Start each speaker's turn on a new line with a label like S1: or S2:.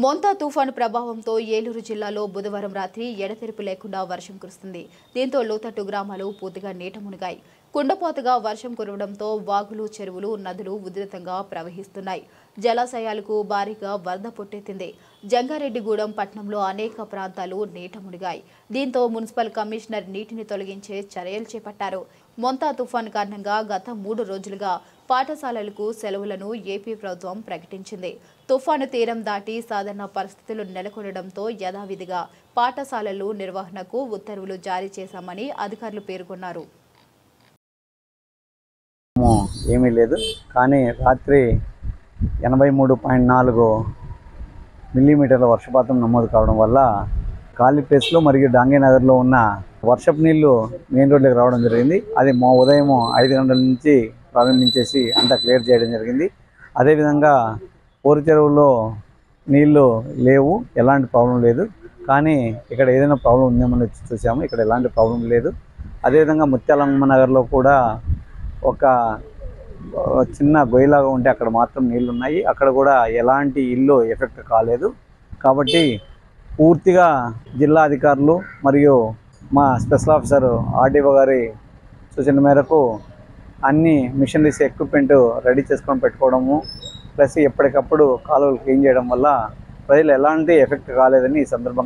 S1: మొంతా తుఫాను ప్రభావంతో ఏలూరు జిల్లాలో బుధవారం రాత్రి ఎడతెరిపి లేకుండా వర్షం కురుస్తుంది. దీంతో లోతట్టు గ్రామాలు పూర్తిగా నీట మునిగాయి. కుండపోతగా వర్షం కురవడంతో వాగులు, చెరువులు, నదులు ఉధృతంగా ప్రవహిస్తున్నాయి. జలాశయాలకు భారీగా వరద పొట్టెత్తింది. జంగారెడ్డిగూడెం పట్టణంలో అనేక ప్రాంతాలు నీట మునిగాయి. దీంతో మున్సిపల్ కమిషనర్ నీటిని తొలగించే చర్యలు చేపట్టారు. మొంతా తుఫాను కారణంగా గత 3 రోజులుగా పాఠశాలలకు సెలవులను ఏపీ ప్రభుత్వం ప్రకటించింది. తుఫాను తీరం దాటి సాధారణ పరిస్థితులు నెలకొనడంతో యథావిధిగా పాఠశాలలు నిర్వహణకు ఉత్తర్వులు జారీ చేశామని అధికారులు పేర్కొన్నారు.
S2: ఏమీ లేదు, కానీ రాత్రి 83.4 మిల్లీమీటర్ల వర్షపాతం నమోదు కావడం వల్ల కాళీప్లేస్లో మరియు డాంగేనగర్లో ఉన్న వర్షపు నీళ్లు మెయిన్ రోడ్లోకి రావడం జరిగింది. అది ఉదయం 5 గంటల నుంచి ప్రారంభించేసి అంతా క్లియర్ చేయడం జరిగింది. అదేవిధంగా పోరు చెరువులో నీళ్లు లేవు, ఎలాంటి ప్రాబ్లం లేదు. కానీ ఇక్కడ ఏదైనా ప్రాబ్లం ఉందేమని చూసాము, ఇక్కడ ఎలాంటి ప్రాబ్లం లేదు. అదేవిధంగా ముత్యాలమ్మ నగర్లో కూడా ఒక చిన్న గొయ్యిలాగా ఉంటే అక్కడ మాత్రం నీళ్ళు ఉన్నాయి. అక్కడ కూడా ఎలాంటి ఇల్లు ఎఫెక్ట్ కాలేదు. కాబట్టి పూర్తిగా జిల్లా అధికారులు మరియు మా స్పెషల్ ఆఫీసర్ ఆర్డీఓ గారి సూచన మేరకు అన్ని మిషనరీస్ ఎక్విప్మెంట్ రెడీ చేసుకొని పెట్టుకోవడము, ప్లస్ ఎప్పటికప్పుడు కాలువలు క్లీన్ చేయడం వల్ల ప్రజలు ఎలాంటి ఎఫెక్ట్ కాలేదని ఈ సందర్భంగా